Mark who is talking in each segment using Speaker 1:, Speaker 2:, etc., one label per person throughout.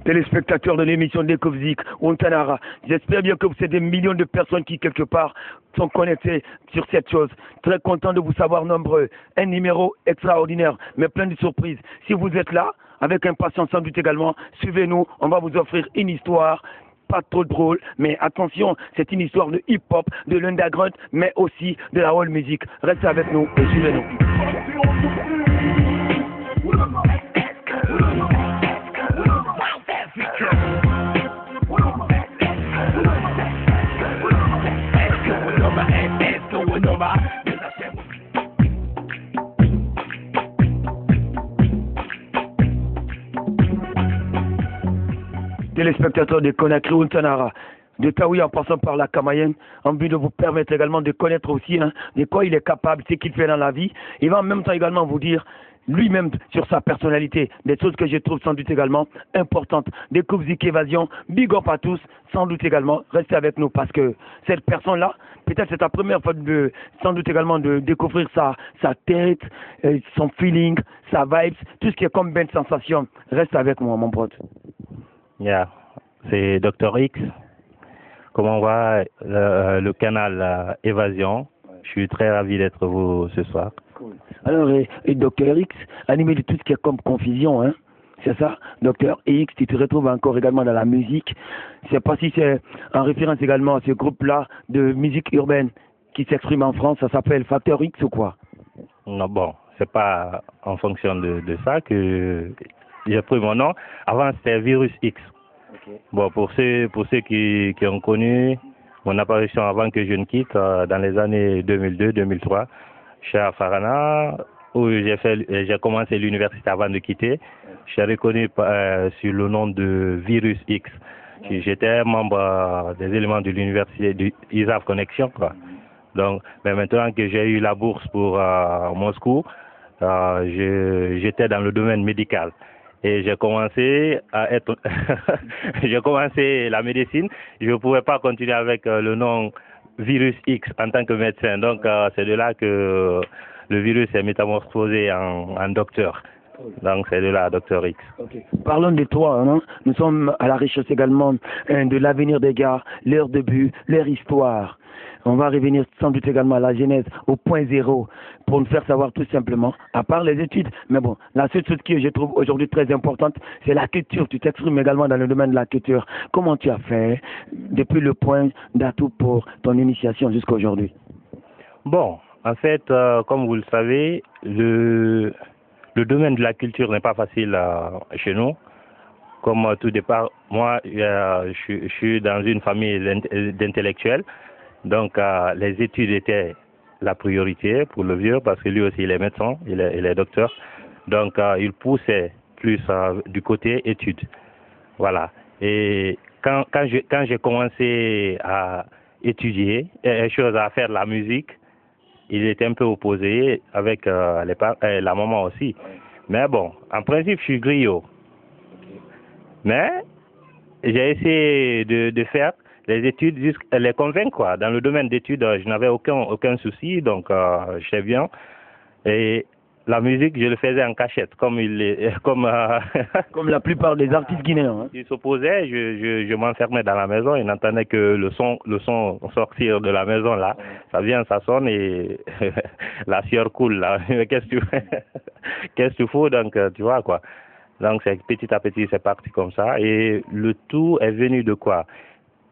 Speaker 1: Téléspectateurs de l'émission Découvzik, Ontanara, j'espère bien que vous êtes des millions de personnes qui, quelque part, sont connectées sur cette chose. Très content de vous savoir nombreux. Un numéro extraordinaire, mais plein de surprises. Si vous êtes là, avec impatience sans doute également, suivez-nous, on va vous offrir une histoire. Pas trop drôle, mais attention, c'est une histoire de hip-hop, de l'underground, mais aussi de la world music. Restez avec nous et suivez-nous. Téléspectateurs de Conakry Ontanara, de Taoui en passant par la Kamayenne, en vue de vous permettre également de connaître aussi de quoi il est capable, ce qu'il fait dans la vie. Il va en même temps également vous dire lui-même sur sa personnalité, des choses que je trouve sans doute également importantes. Découvzik Évasion, big up à tous, sans doute également, restez avec nous parce que cette personne-là, peut-être c'est ta première fois sans doute également de découvrir sa tête, son feeling, sa vibes, tout ce qui est comme belle sensation. Reste avec moi, mon pote.
Speaker 2: Yeah, c'est Dr X. Comment va le canal Évasion? Je suis très ravi d'être vous ce soir.
Speaker 1: Cool. Alors, et Dr X, animé de tout ce qui est comme confusion, hein? C'est ça, Dr X, tu te retrouves encore également dans la musique. Je ne sais pas si c'est en référence également à ce groupe-là de musique urbaine qui s'exprime en France, ça s'appelle Facteur X ou quoi?
Speaker 2: Non, bon, c'est pas en fonction de ça que j'ai pris mon nom. Avant, c'était Virus X. Okay. Bon, pour ceux qui ont connu mon apparition avant que je ne quitte, dans les années 2002-2003, chez Farana, où j'ai commencé l'université avant de quitter, je suis reconnu sur le nom de Virus X. J'étais membre des éléments de l'université du ISAF Connexion, quoi. Donc, mais maintenant que j'ai eu la bourse pour Moscou, j'étais dans le domaine médical. Et j'ai commencé j'ai commencé la médecine. Je ne pouvais pas continuer avec le nom Virus X en tant que médecin. Donc, c'est de là que le virus est métamorphosé en docteur. Donc, c'est de là, Dr X.
Speaker 1: Okay. Parlons de toi, hein? Nous sommes à la recherche également de l'avenir des gars, leur début, leur histoire. On va revenir sans doute également à la genèse, au point zéro, pour nous faire savoir tout simplement, à part les études. Mais bon, la seule chose que je trouve aujourd'hui très importante, c'est la culture. Tu t'exprimes également dans le domaine de la culture. Comment tu as fait depuis le point d'atout pour ton initiation jusqu'à aujourd'hui?
Speaker 2: Bon, en fait, comme vous le savez, le domaine de la culture n'est pas facile chez nous. Comme tout départ, moi, je suis dans une famille d'intellectuels. Donc, les études étaient la priorité pour le vieux parce que lui aussi, il est médecin, il est docteur. Donc, il poussait plus du côté études. Voilà. Et quand j'ai commencé à étudier, à faire la musique, il était un peu opposé avec la maman aussi. Mais bon, en principe, je suis griot. Mais j'ai essayé de faire les études, les convaincre, quoi. Dans le domaine d'études, je n'avais aucun souci, donc j'étais bien. Et la musique, je le faisais en cachette, comme
Speaker 1: comme la plupart des artistes guinéens. Hein.
Speaker 2: Il s'opposait, je m'enfermais dans la maison et n'entendais que le son sortir de la maison là. Ça vient, ça sonne et la sueur coule là. Qu'est-ce que tu fous, donc tu vois quoi. Donc petit à petit c'est parti comme ça et le tout est venu de quoi?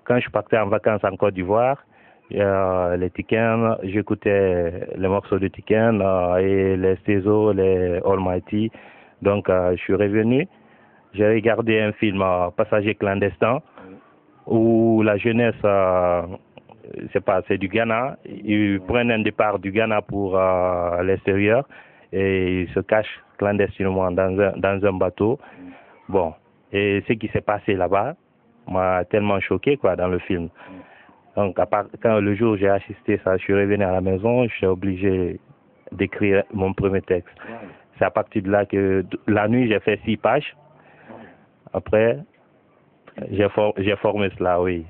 Speaker 2: Quand je partais en vacances en Côte d'Ivoire, les Tiken, j'écoutais les morceaux de Tiken et les Stezo, les Almighty. Donc je suis revenu, j'ai regardé un film Passager clandestin où la jeunesse, c'est du Ghana, ils prennent un départ du Ghana pour l'extérieur et ils se cachent clandestinement dans un bateau. Bon, et ce qui s'est passé là-bas m'a tellement choqué quoi dans le film. Donc quand le jour où j'ai assisté ça, je suis revenu à la maison, je suis obligé d'écrire mon premier texte. C'est à partir de là que la nuit j'ai fait 6 pages. Après j'ai formé cela, oui.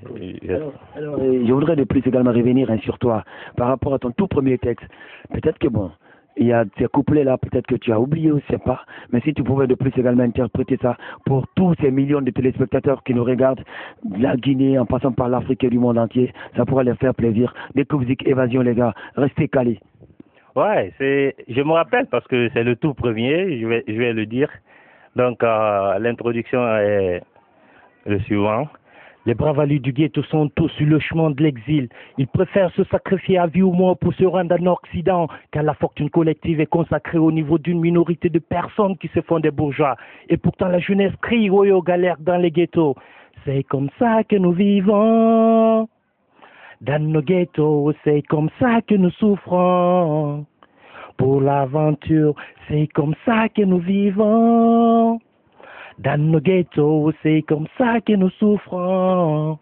Speaker 1: Alors, je voudrais de plus également revenir sur toi par rapport à ton tout premier texte. Peut-être que bon, Il y a ces couplets-là, peut-être que tu as oublié, je ne sais pas. Mais si tu pouvais de plus également interpréter ça pour tous ces millions de téléspectateurs qui nous regardent, de la Guinée, en passant par l'Afrique et du monde entier, ça pourrait leur faire plaisir. Découverte Évasion, les gars. Restez calés.
Speaker 2: Ouais, je me rappelle parce que c'est le tout premier, je vais le dire. Donc, l'introduction est le suivant. Les bravalus du ghetto sont tous sur le chemin de l'exil. Ils préfèrent se sacrifier à vie ou mort pour se rendre en Occident, car la fortune collective est consacrée au niveau d'une minorité de personnes qui se font des bourgeois. Et pourtant la jeunesse crie aux galères dans les ghettos. C'est comme ça que nous vivons. Dans nos ghettos, c'est comme ça que nous souffrons. Pour l'aventure, c'est comme ça que nous vivons. Dans nos ghettos, c'est comme ça que nous souffrons.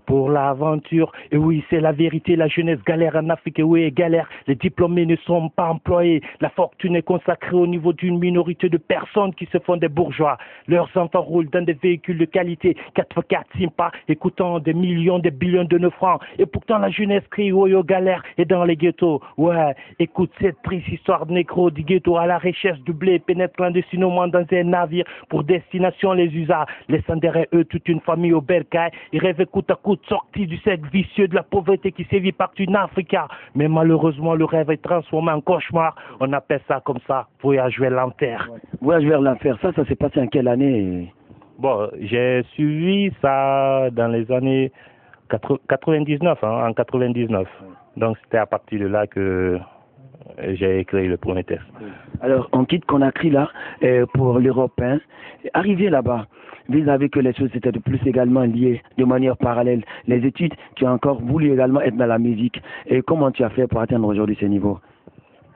Speaker 2: Pour l'aventure, et oui, c'est la vérité, la jeunesse galère en Afrique, et oui, galère, les diplômés ne sont pas employés, la fortune est consacrée au niveau d'une minorité de personnes qui se font des bourgeois. Leurs enfants roulent dans des véhicules de qualité, 4x4 Simpa, écoutant des millions, des billions de 9 francs, et pourtant la jeunesse crie, oui, galère, et dans les ghettos, ouais, écoute cette triste histoire de négro du ghetto à la recherche du blé, pénètre clandestinement dans un navire pour destination les USA, laissant derrière eux toute une famille au bercail, ils rêvent coûte à coûte sortis du cercle vicieux de la pauvreté qui sévit partout en Afrique. Mais malheureusement, le rêve est transformé en cauchemar. On appelle ça comme ça, voyage vers l'enfer.
Speaker 1: Voyage vers l'enfer, ça s'est passé en quelle année?
Speaker 2: Bon, j'ai suivi ça dans les années 99, en 99. Donc c'était à partir de là que j'ai écrit le premier texte.
Speaker 1: Alors, on quitte Conakry là pour l'Europe. Hein. Arrivé là-bas, vis-à-vis que les choses étaient de plus également liées de manière parallèle. Les études, tu as encore voulu également être dans la musique. Et comment tu as fait pour atteindre aujourd'hui ce niveau?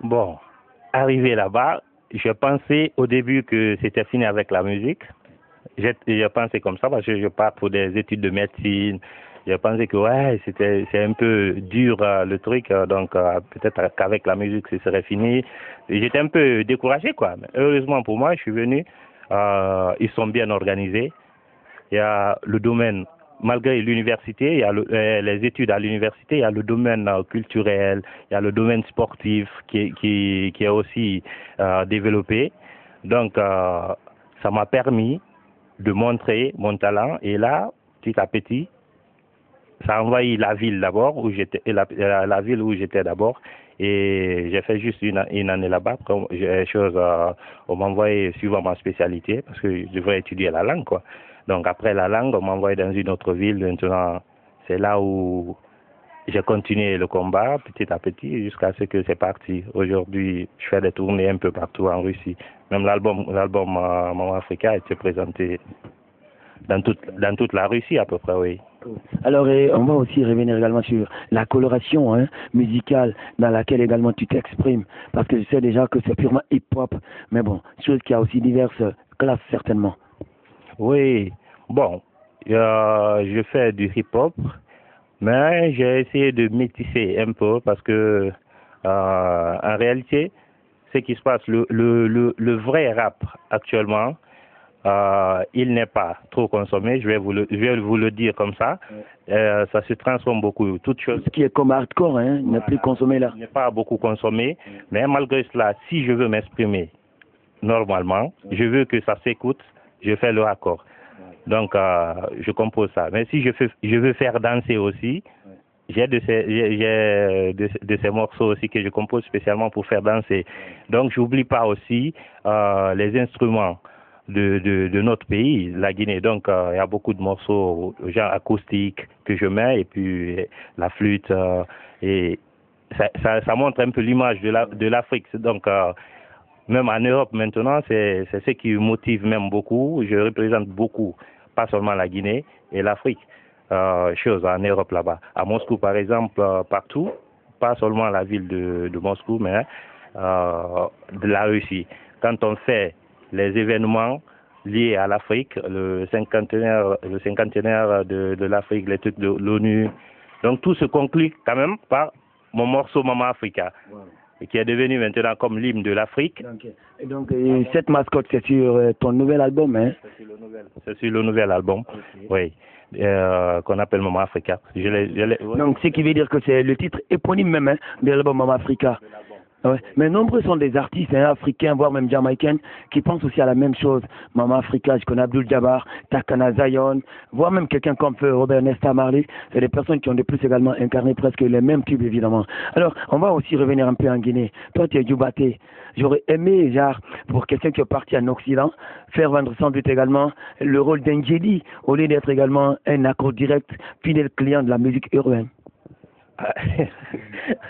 Speaker 2: Bon, arrivé là-bas, je pensais au début que c'était fini avec la musique. Je pensais comme ça parce que je pars pour des études de médecine. Je pensais que ouais, c'est un peu dur le truc, donc peut-être qu'avec la musique ce serait fini. J'étais un peu découragé quoi. Mais heureusement pour moi, je suis venu. Ils sont bien organisés. Il y a le domaine, malgré l'université, il y a les études à l'université, il y a le domaine culturel, il y a le domaine sportif qui est aussi développé. Donc ça m'a permis de montrer mon talent et là, petit à petit, ça a envahi la ville d'abord où j'étais, la ville où j'étais d'abord, et j'ai fait juste une année là-bas. On m'a envoyé suivant ma spécialité parce que je devrais étudier la langue quoi. Donc après la langue, on m'a envoyé dans une autre ville. Maintenant, c'est là où j'ai continué le combat petit à petit jusqu'à ce que c'est parti. Aujourd'hui, je fais des tournées un peu partout en Russie. Même l'album Maman Africa a été présenté dans toute la Russie à peu près, oui.
Speaker 1: Alors, on va aussi revenir également sur la coloration musicale dans laquelle également tu t'exprimes. Parce que je sais déjà que c'est purement hip-hop. Mais bon, chose qui a aussi diverses classes certainement.
Speaker 2: Oui, bon, je fais du hip-hop, mais j'ai essayé de métisser un peu parce que en réalité, ce qui se passe, le vrai rap actuellement, il n'est pas trop consommé, je vais vous le dire comme ça. Ça se transforme beaucoup. Toute chose
Speaker 1: ce qui est comme hardcore, n'est plus consommé là.
Speaker 2: N'est pas beaucoup consommé, mais malgré cela, si je veux m'exprimer normalement, je veux que ça s'écoute, je fais le raccord. Donc je compose ça. Mais si je veux faire danser aussi, j'ai de ces morceaux aussi que je compose spécialement pour faire danser. Donc j'oublie pas aussi les instruments de notre pays, la Guinée. Donc il y a beaucoup de morceaux genre acoustiques que je mets et puis la flûte et ça montre un peu l'image de l'Afrique. Donc même en Europe maintenant, c'est ce qui me motive même beaucoup. Je représente beaucoup, pas seulement la Guinée et l'Afrique. Choses en Europe là-bas. À Moscou par exemple, partout, pas seulement la ville de Moscou, mais de la Russie. Quand on fait les événements liés à l'Afrique, le cinquantenaire de l'Afrique, les trucs de l'ONU. Donc tout se conclut quand même par mon morceau Maman Africa, qui est devenu maintenant comme l'hymne de l'Afrique.
Speaker 1: Donc cette mascotte, c'est sur ton nouvel album, hein?
Speaker 2: C'est sur le nouvel album, oui, qu'on appelle Maman Africa.
Speaker 1: Donc ce qui veut dire que c'est le titre éponyme même de l'album Maman Africa. Ouais. Mais nombreux sont des artistes africains, voire même jamaïcains, qui pensent aussi à la même chose. Maman Africa, je connais Abdul Jabbar, Takana Zion, voire même quelqu'un comme Robert Nesta Marley. C'est des personnes qui ont de plus également incarné presque les mêmes tubes, évidemment. Alors, on va aussi revenir un peu en Guinée. Toi, tu es Djoubaté. J'aurais aimé, genre, pour quelqu'un qui est parti en Occident, faire vendre sans doute également le rôle d'Angeli, au lieu d'être également un accord direct, fidèle client de la musique urbaine.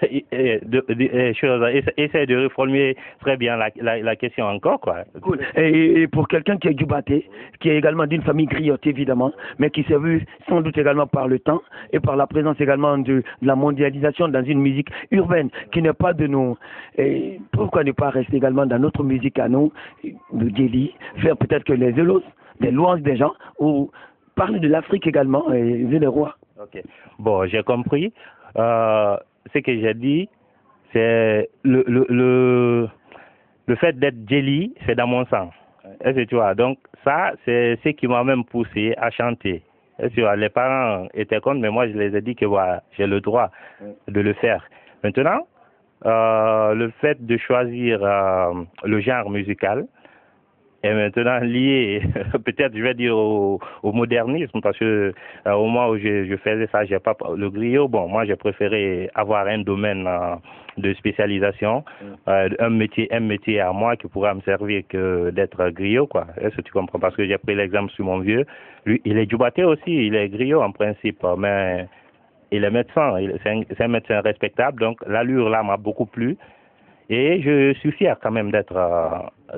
Speaker 2: Essaye de reformuler très bien la question encore, quoi.
Speaker 1: Cool. Et pour quelqu'un qui est Djoubaté, qui est également d'une famille griotte évidemment, mais qui s'est vu sans doute également par le temps et par la présence également de la mondialisation dans une musique urbaine qui n'est pas de nous. Et pourquoi ne pas rester également dans notre musique à nous, de Djeli, faire peut-être que les élos, des louanges des gens, ou parler de l'Afrique également et des rois.
Speaker 2: Ok. Bon, j'ai compris. Ce que j'ai dit, c'est le fait d'être Djeli, c'est dans mon sang. Est-ce que tu vois? Donc ça, c'est ce qui m'a même poussé à chanter. Est-ce que tu vois? Les parents étaient contre, mais moi je les ai dit que voilà, j'ai le droit de le faire. Maintenant, le fait de choisir le genre musical est maintenant lié, peut-être je vais dire au modernisme, parce que au moment où je faisais ça, j'ai pas le griot. Bon, moi j'ai préféré avoir un domaine de spécialisation, un métier à moi qui pourra me servir que d'être griot, quoi. Est-ce que tu comprends? Parce que j'ai pris l'exemple sur mon vieux, lui, il est Djoubaté aussi, il est griot en principe, mais il est médecin, c'est un médecin respectable, donc l'allure là m'a beaucoup plu. Et je suis fier quand même d'être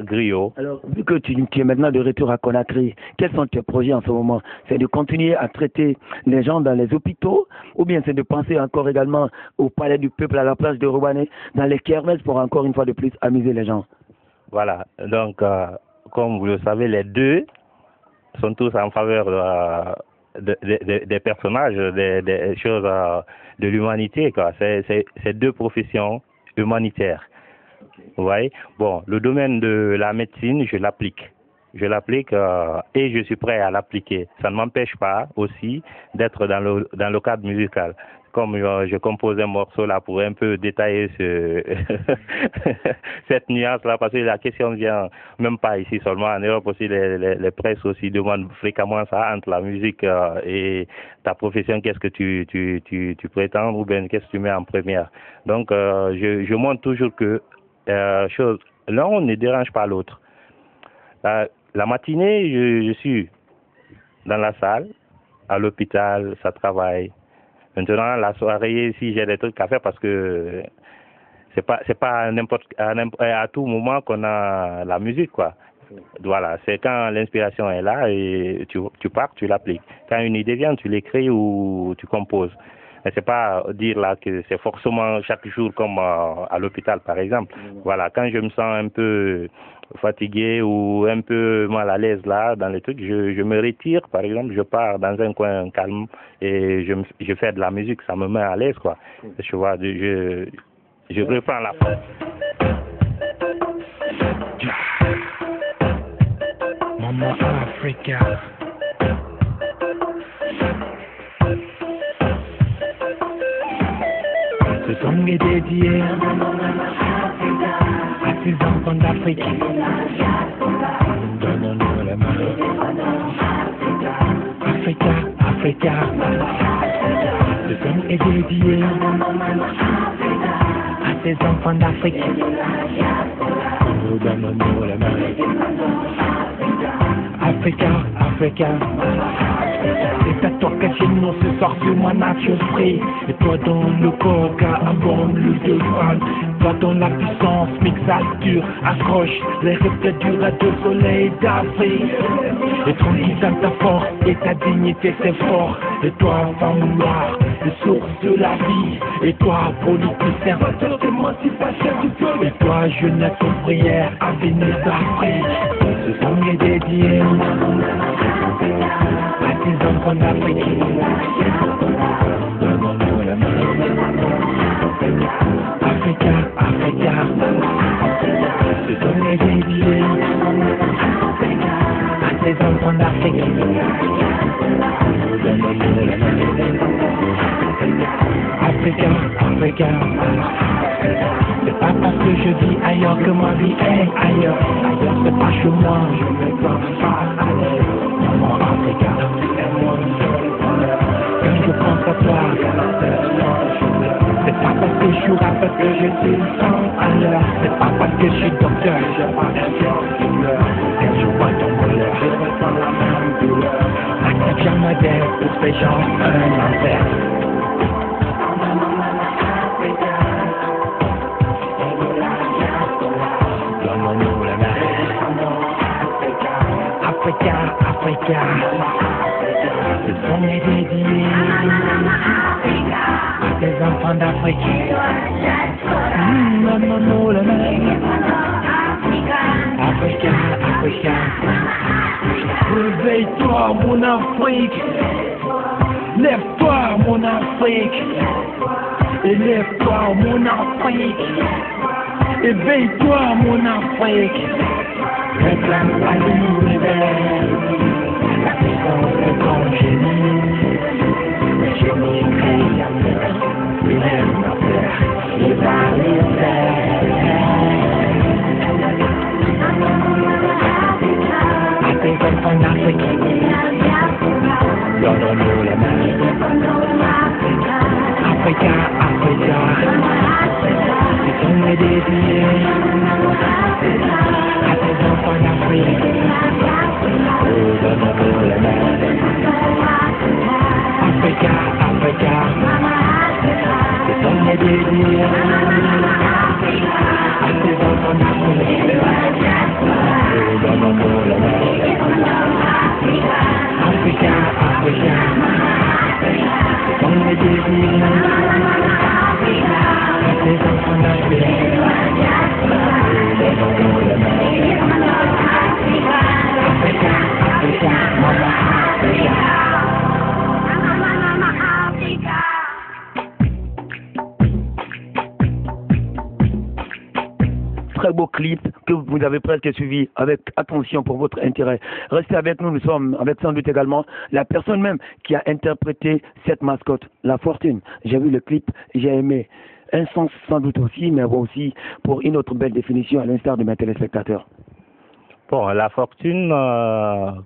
Speaker 2: griot.
Speaker 1: Alors, vu que tu es maintenant de retour à Conakry, quels sont tes projets en ce moment? C'est de continuer à traiter les gens dans les hôpitaux ou bien c'est de penser encore également au palais du peuple, à la place de Roubané, dans les kermesses pour encore une fois de plus amuser les gens?
Speaker 2: Voilà, donc comme vous le savez, les deux sont tous en faveur des personnages, des choses de l'humanité, quoi. C'est deux professions humanitaires. Vous voyez? Bon, le domaine de la médecine, je l'applique. Et je suis prêt à l'appliquer. Ça ne m'empêche pas aussi d'être dans le cadre musical. Comme je compose un morceau là pour un peu détailler cette nuance là, parce que la question vient même pas ici seulement, en Europe aussi, les presses aussi demandent fréquemment ça entre la musique et ta profession, qu'est-ce que tu prétends ou bien qu'est-ce que tu mets en première. Donc je montre toujours que l'un ne dérange pas l'autre. La matinée, je suis dans la salle, à l'hôpital, ça travaille. Maintenant, la soirée, si j'ai des trucs à faire, parce que c'est pas à tout moment qu'on a la musique, quoi. Voilà, c'est quand l'inspiration est là et tu pars, tu l'appliques. Quand une idée vient, tu l'écris ou tu composes. Mais c'est pas dire là que c'est forcément chaque jour comme à l'hôpital, par exemple. Voilà, quand je me sens un peu fatigué ou un peu mal à l'aise là dans les trucs, je me retire, par exemple, je pars dans un coin calme et je fais de la musique, ça me met à l'aise, quoi. Tu vois, je reprends la force.
Speaker 3: Mama Africa. Ce song est dédié à ces enfants d'Afrique. Donne-nous la main. Africa, Africa. Ce song est dédié à ces enfants d'Afrique. Donne-nous la main. Africa, Africa. C'est à toi que j'ai nous ce soir sur ma nature free. Et toi dans le coca, un bon lieu de fan. Toi dans la puissance, mixature, accroche les reflets du radeau soleil d'Afrique. Et tranquille dans ta force et ta dignité c'est fort. Et toi femme noire, le source de la vie. Et toi politicien, d'émancipation du peuple. Et toi jeunesse ouvrière, avenir d'Afrique. Ce song est dédié à tes enfants d'Afrique. Donne-nous la main. Africa, Africa. Ce song est dédié à tes enfants d'Afrique. Donne-nous la main. Africa, Africa. C'est pas parce que je vis ailleurs que ma vie est ailleurs. Ailleurs c'est pas chez moi, je ne dois pas aller. Maman Africa, quand je pense à toi, c'est pas parce que je suis rappeur que je suis sans ailleurs. C'est pas parce que je suis docteur, je parle quand je vois ton bonheur, je ressens la même douleur. N'accepte jamais d'être pour ces gens un enfer. Africa, Africa, ce sont mes dédiés à tes enfants d'Afrique. Maman, le mec. Africa, Africa. Réveille-toi, mon Afrique. Lève-toi, mon Afrique. Élève-toi, mon Afrique. Éveille-toi, mon Afrique. Réclame-toi de l'univers. La puissance de ton génie. Le génie créateur. Il aime la terre. Il va les à tes enfants d'Afrique. Donne-nous la main. Africa, Africa. C'est ton désirs. À tes enfants d'Afrique. Donne-nous la main. Africa, Africa. C'est ton désirs. À tes enfants d'Afrique. Donne-nous la main. Africa, Africa. C'est ton désirs. À tes enfants d'Afrique. Donne-nous la main. Africa, Africa, Mama Africa.
Speaker 1: Très beau clip que vous avez presque suivi avec attention pour votre intérêt. Restez avec nous, nous sommes avec sans doute également la personne même qui a interprété cette mascotte, La Fortune. J'ai vu le clip, j'ai aimé. Un sens sans doute aussi, mais aussi pour une autre belle définition à l'instar de mes téléspectateurs.
Speaker 2: Bon, La Fortune,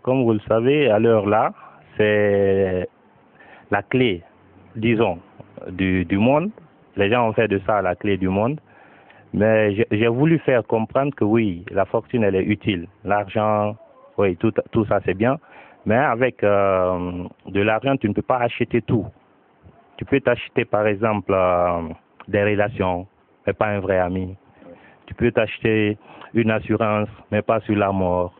Speaker 2: comme vous le savez, à l'heure là, c'est la clé, disons, du monde. Les gens ont fait de ça la clé du monde. Mais j'ai voulu faire comprendre que oui, la fortune, elle est utile. L'argent, oui, tout ça, c'est bien. Mais avec de l'argent, tu ne peux pas acheter tout. Tu peux t'acheter, par exemple, des relations, mais pas un vrai ami. Tu peux t'acheter une assurance, mais pas sur la mort.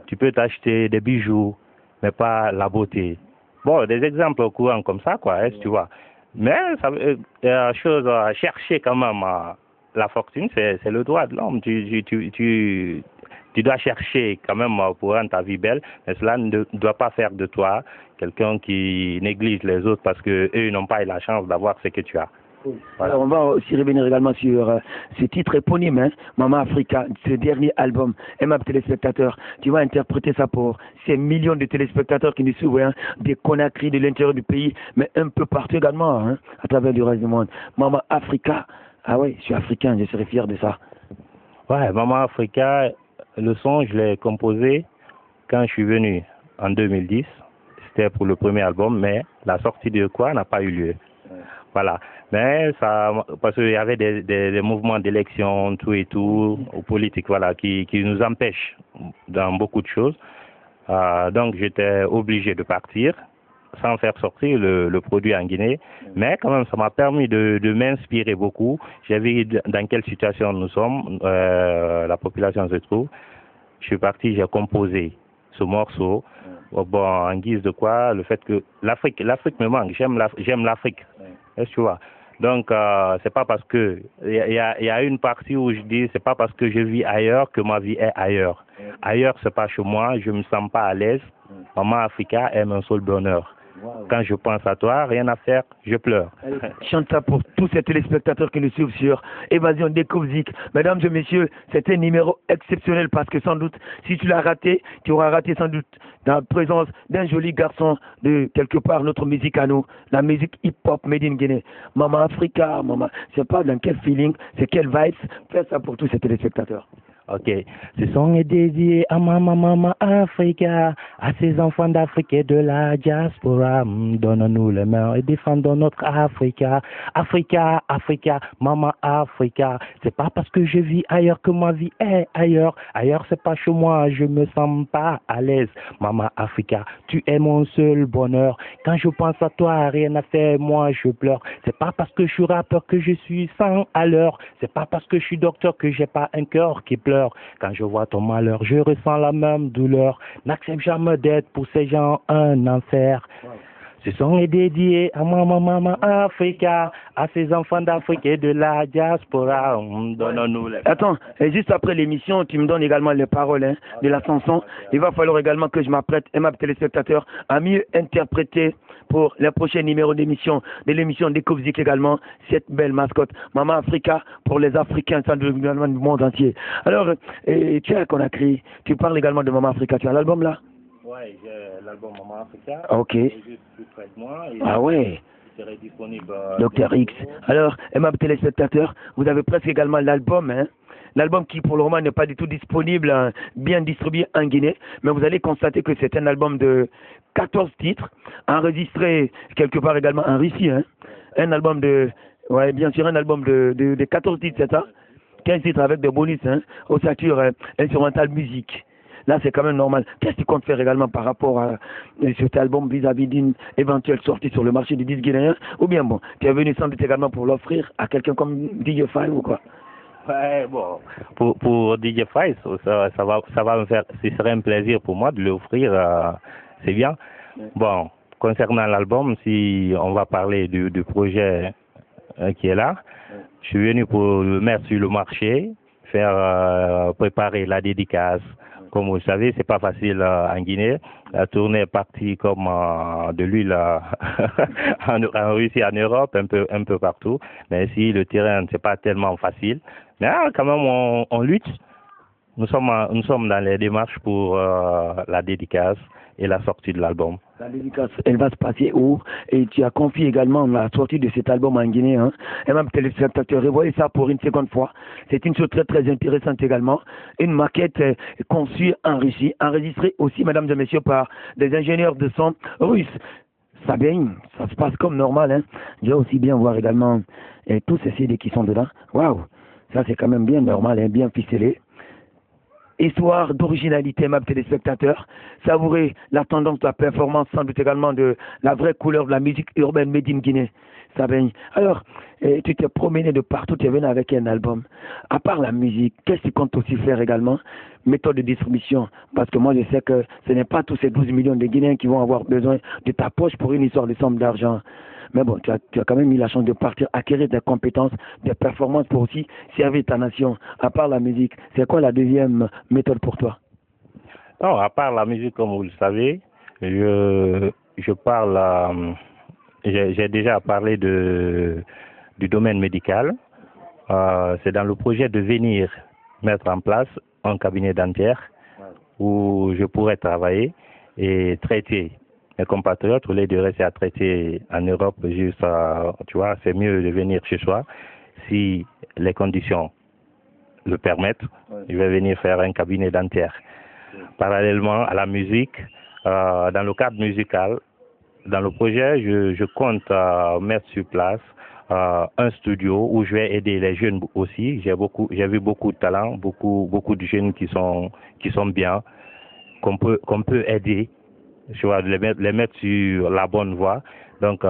Speaker 2: Tu peux t'acheter des bijoux, mais pas la beauté. Bon, des exemples courants comme ça, quoi, hein, tu vois. Mais la chose à chercher quand même, la fortune, c'est le droit de l'homme. Tu dois chercher quand même pour rendre ta vie belle, mais cela ne doit pas faire de toi quelqu'un qui néglige les autres parce qu'eux n'ont pas eu la chance d'avoir ce que tu as.
Speaker 1: Voilà. Alors on va aussi revenir également sur ce titre éponyme, hein, Maman Africa, ce dernier album. Aimable téléspectateurs, tu vas interpréter ça pour ces millions de téléspectateurs qui nous suivent, hein, des Conakry de l'intérieur du pays, mais un peu partout également, hein, à travers le reste du monde. Maman Africa, ah oui, je suis africain, je serais fier de ça.
Speaker 2: Ouais, Maman Africa, le son, je l'ai composé quand je suis venu en 2010. C'était pour le premier album, mais la sortie de quoi n'a pas eu lieu. Voilà. Mais ça, parce qu'il y avait des mouvements d'élection, tout et tout, aux politiques, voilà, qui nous empêchent dans beaucoup de choses. Donc j'étais obligé de partir sans faire sortir le produit en Guinée. Mais quand même, ça m'a permis de m'inspirer beaucoup. J'ai vu dans quelle situation nous sommes, la population se trouve. Je suis parti, j'ai composé ce morceau. Bon, en guise de quoi, le fait que l'Afrique me manque. J'aime l'Afrique. Est-ce que tu vois? Donc, c'est pas parce que il y a une partie où je dis c'est pas parce que je vis ailleurs que ma vie est ailleurs. Ailleurs, c'est pas chez moi, je me sens pas à l'aise. Maman Africa aime un seul bonheur. Quand je pense à toi, rien à faire, je pleure.
Speaker 1: Chante ça pour tous ces téléspectateurs qui nous suivent sur Évasion Découvzik. Mesdames et messieurs, c'est un numéro exceptionnel parce que sans doute, si tu l'as raté, tu auras raté sans doute dans la présence d'un joli garçon de quelque part notre musique à nous, la musique hip-hop made in Guinée. Maman Africa, maman, je sais pas dans quel feeling, c'est quel vibes. Fais ça pour tous ces téléspectateurs.
Speaker 2: Ok, ce son est dédié à maman Africa, à ces enfants d'Afrique et de la diaspora. Donnons-nous les mains et défendons notre Africa. Africa, Africa, maman Africa. C'est pas parce que je vis ailleurs que ma vie est ailleurs. Ailleurs, c'est pas chez moi, je me sens pas à l'aise. Maman Africa, tu es mon seul bonheur. Quand je pense à toi, rien à faire, moi je pleure. C'est pas parce que je suis rappeur que je suis sans à l'heure. C'est pas parce que je suis docteur que j'ai pas un cœur qui pleure. Quand je vois ton malheur, je ressens la même douleur. N'accepte jamais d'être pour ces gens un enfer. Ce son est dédié à maman Africa, à ces enfants d'Afrique et de la diaspora. Donnons-nous les...
Speaker 1: Attends, et juste après l'émission, tu me donnes également les paroles de la chanson. Il va falloir également que je m'apprête, aimables téléspectateurs, à mieux interpréter pour les prochains numéros d'émission, de l'émission Découvzik également, cette belle mascotte, Maman Africa, pour les Africains, du monde entier. Alors, tu as qu'on a créé, tu parles également de Maman Africa, tu as l'album là?
Speaker 2: Ouais, j'ai l'album Maman Africa.
Speaker 1: Ok.
Speaker 2: Juste plus près de moi. Et
Speaker 1: ah ouais.
Speaker 2: Il serait disponible.
Speaker 1: Docteur X. Alors, aimables téléspectateurs, vous avez presque également l'album, hein? L'album qui pour le moment n'est pas du tout disponible, bien distribué en Guinée, mais vous allez constater que c'est un album de 14 titres, enregistré quelque part également en Russie, hein? Un album de, ouais, bien sûr, un album de 14 titres, c'est ça? 15 titres avec des bonus, hein? Ossature instrumentale musique. Là, c'est quand même normal. Qu'est-ce que tu comptes faire également par rapport à cet album vis-à-vis d'une éventuelle sortie sur le marché du disque guinéen? Ou bien, bon, tu es venu sans doute également pour l'offrir à quelqu'un comme DJ Five ou quoi?
Speaker 2: Ouais, bon, pour DJ Five, ça va me faire, ce serait un plaisir pour moi de l'offrir, c'est bien. Bon, concernant l'album, si on va parler du projet qui est là, je suis venu pour le mettre sur le marché, faire préparer la dédicace. Comme vous le savez, c'est pas facile en Guinée. La tournée est partie comme de l'huile en Russie, en Europe, un peu partout. Mais ici, le terrain, c'est pas tellement facile. Mais quand même, on lutte. Nous sommes dans les démarches pour la dédicace et la sortie de l'album.
Speaker 1: La dédicace, elle va se passer où? Et tu as confié également la sortie de cet album en Guinée, hein? Et même téléspectateurs, revoyez ça pour une seconde fois. C'est une chose très très intéressante également. Une maquette conçue en Russie, enregistrée aussi, mesdames et messieurs, par des ingénieurs de son russes. Ça bien, ça se passe comme normal, hein? Je vais aussi bien voir également tous ces CD qui sont dedans. Waouh! Ça c'est quand même bien normal, hein? Bien ficelé. Histoire d'originalité, mes téléspectateurs, savourer la tendance de la performance, sans doute également de la vraie couleur de la musique urbaine made in Guinée. Ça baigne. Alors, tu t'es promené de partout, tu es venu avec un album. À part la musique, qu'est-ce que tu comptes aussi faire également? Méthode de distribution. Parce que moi, je sais que ce n'est pas tous ces 12 millions de Guinéens qui vont avoir besoin de ta poche pour une histoire de somme d'argent. Mais bon, tu as quand même eu la chance de partir acquérir des compétences, des performances pour aussi servir ta nation. À part la musique, c'est quoi la deuxième méthode pour toi?
Speaker 2: Non, à part la musique, comme vous le savez, je parle, j'ai déjà parlé du domaine médical. C'est dans le projet de venir mettre en place un cabinet dentaire où je pourrais travailler et traiter mes compatriotes, au lieu de rester à traiter en Europe, juste, tu vois, c'est mieux de venir chez soi. Si les conditions le permettent, je vais venir faire un cabinet dentaire. Parallèlement à la musique, dans le cadre musical, dans le projet, je compte mettre sur place un studio où je vais aider les jeunes aussi. J'ai vu beaucoup de talents, beaucoup de jeunes qui sont bien, qu'on peut aider. Tu vois, les mettre sur la bonne voie. Donc,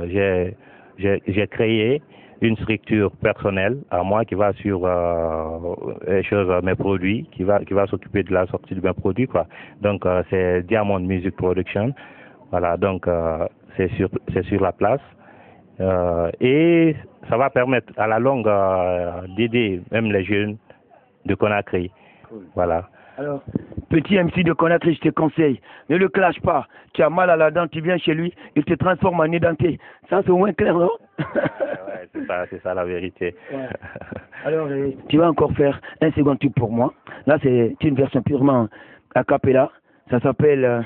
Speaker 2: j'ai créé une structure personnelle à moi qui va sur mes produits, qui va s'occuper de la sortie de mes produits, quoi. Donc, c'est Diamond Music Production. Voilà, donc c'est sur la place. Et ça va permettre à la longue d'aider même les jeunes de Conakry. Cool. Voilà.
Speaker 1: Alors, petit MC de Conakry, je te conseille, ne le clash pas. Tu as mal à la dent, tu viens chez lui, il te transforme en édenté. Ça, c'est au moins clair, non?
Speaker 2: Ouais, c'est ça la vérité.
Speaker 1: Ouais. Alors, tu vas encore faire un second tube pour moi. Là, c'est une version purement a cappella. Ça s'appelle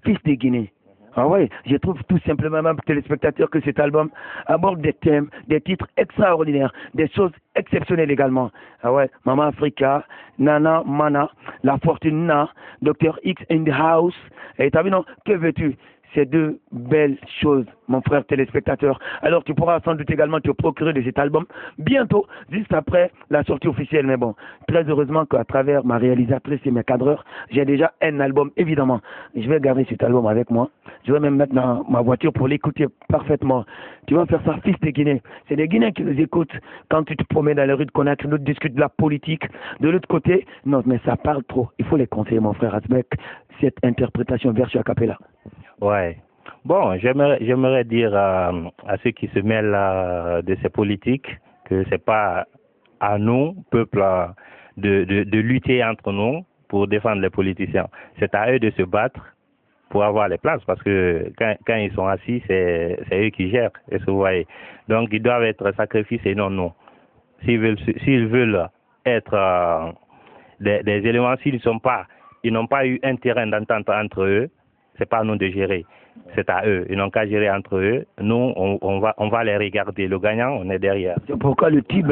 Speaker 1: Fils de Guinée. Ah ouais, je trouve tout simplement, même téléspectateurs, que cet album aborde des thèmes, des titres extraordinaires, des choses exceptionnelles également. Ah ouais, Mama Africa, Nana Mana, La Fortuna, Dr. X in the House. Et t'as vu, non? Que veux-tu? C'est deux belles choses, mon frère téléspectateur. Alors tu pourras sans doute également te procurer de cet album bientôt, juste après la sortie officielle. Mais bon, très heureusement qu'à travers ma réalisatrice et mes cadreurs, j'ai déjà un album, évidemment. Je vais garder cet album avec moi. Je vais même mettre dans ma voiture pour l'écouter parfaitement. Tu vas faire ça, Fils de Guinée. C'est des Guinéens qui nous écoutent quand tu te promènes dans les rues de Conakry. Nous discutons de la politique. De l'autre côté, non, mais ça parle trop. Il faut les conseiller, mon frère Asbek, cette interprétation version a cappella.
Speaker 2: Ouais. Bon, j'aimerais dire à ceux qui se mêlent de ces politiques que c'est pas à nous, peuple, de lutter entre nous pour défendre les politiciens. C'est à eux de se battre pour avoir les places, parce que quand ils sont assis, c'est eux qui gèrent, et vous voyez. Donc ils doivent être sacrifiés et non nous. S'ils veulent être des éléments, ils n'ont pas eu un terrain d'entente entre eux, c'est pas à nous de gérer, c'est à eux. Ils n'ont qu'à gérer entre eux. Nous, on va les regarder. Le gagnant, on est derrière.
Speaker 1: C'est pourquoi le type,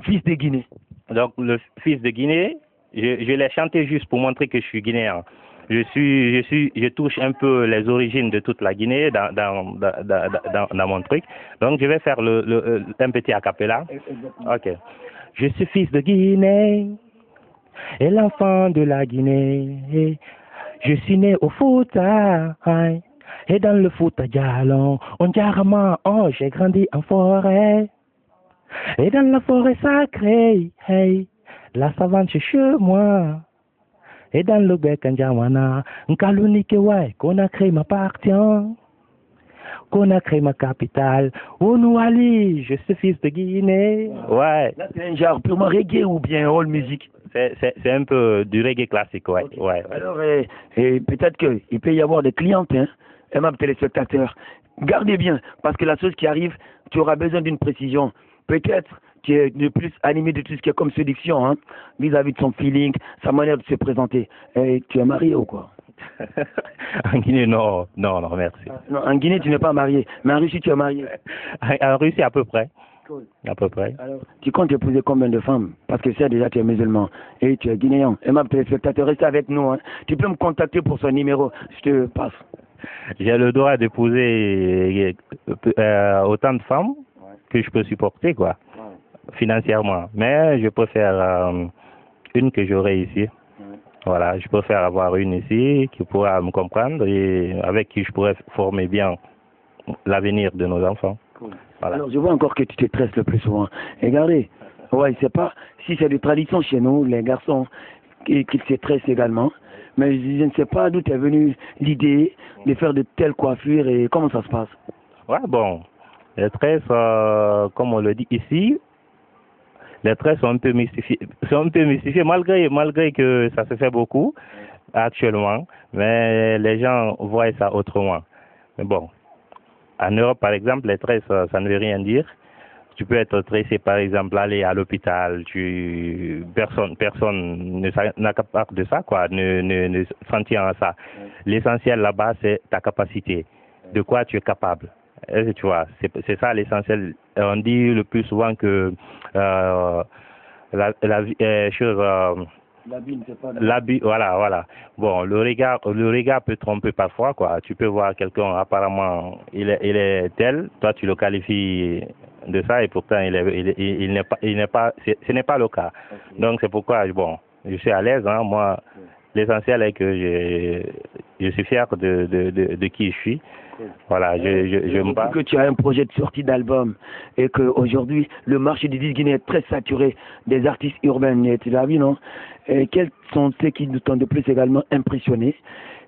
Speaker 1: Fils de Guinée.
Speaker 2: Donc, le Fils de Guinée, je l'ai chanté juste pour montrer que je suis guinéen. Je touche un peu les origines de toute la Guinée dans mon truc. Donc, je vais faire un petit a cappella. Ok. Je suis fils de Guinée et l'enfant de la Guinée. Je suis né au Fouta, et dans le Fouta Djalon, j'ai grandi en forêt. Et dans la forêt sacrée, la savane c'est chez moi. Et dans le bec Ndjawana, Nkalunikewa, Conakry m'appartient. Conakry ma capitale, Onouali, je suis fils de Guinée. Ouais.
Speaker 1: Là, c'est un genre purement reggae ou bien all music?
Speaker 2: C'est un peu du reggae classique, ouais.
Speaker 1: Okay.
Speaker 2: Ouais.
Speaker 1: Alors, peut-être qu'il peut y avoir des clientes, aimables téléspectateurs. Gardez bien, parce que la chose qui arrive, tu auras besoin d'une précision. Peut-être tu es de plus animé de tout ce qui est comme séduction, vis-à-vis de son feeling, sa manière de se présenter. Et tu es marié ou quoi?
Speaker 2: En Guinée, non, merci.
Speaker 1: Non, en Guinée, tu n'es pas marié, mais en Russie, tu es marié.
Speaker 2: En Russie, à peu près.
Speaker 1: Cool.
Speaker 2: À peu près.
Speaker 1: Alors, tu comptes épouser combien de femmes? Parce que c'est déjà tu es musulman et tu es guinéen. Et ma téléspectateur, reste avec nous. Tu peux me contacter pour son numéro. Je te passe.
Speaker 2: J'ai le droit d'épouser autant de femmes que je peux supporter, quoi, financièrement. Mais je préfère une que j'aurai ici. Voilà, je préfère avoir une ici qui pourra me comprendre et avec qui je pourrais former bien l'avenir de nos enfants.
Speaker 1: Cool.
Speaker 2: Voilà.
Speaker 1: Alors, je vois encore que tu te stresses le plus souvent. Et regardez, c'est pas si c'est des traditions chez nous, les garçons qui se stressent également. Mais je ne sais pas d'où est venue l'idée de faire de telles coiffures et comment ça se passe.
Speaker 2: Ouais, bon, les tresses, comme on le dit ici, les tresses sont un peu mystifiées, malgré que ça se fait beaucoup actuellement, mais les gens voient ça autrement. Mais bon, en Europe, par exemple, les tresses, ça ne veut rien dire. Tu peux être tressé, par exemple, aller à l'hôpital, personne n'a capable de ça, quoi, ne s'en tient à ça. L'essentiel là-bas, c'est ta capacité, de quoi tu es capable. Et, tu vois, c'est ça l'essentiel. On dit le plus souvent que voilà. Bon, le regard peut tromper parfois, quoi. Tu peux voir quelqu'un, apparemment, il est tel, toi tu le qualifies de ça et pourtant il n'est pas, ce n'est pas le cas. Okay. Donc c'est pourquoi, bon, je suis à l'aise, moi. L'essentiel est que je suis fier de qui je suis. Voilà, je me bats.
Speaker 1: Que tu as un projet de sortie d'album et qu'aujourd'hui, le marché du disque guinéen est très saturé des artistes urbains. Tu l'as vu, non? Et quels sont ceux qui t'ont de plus également impressionné?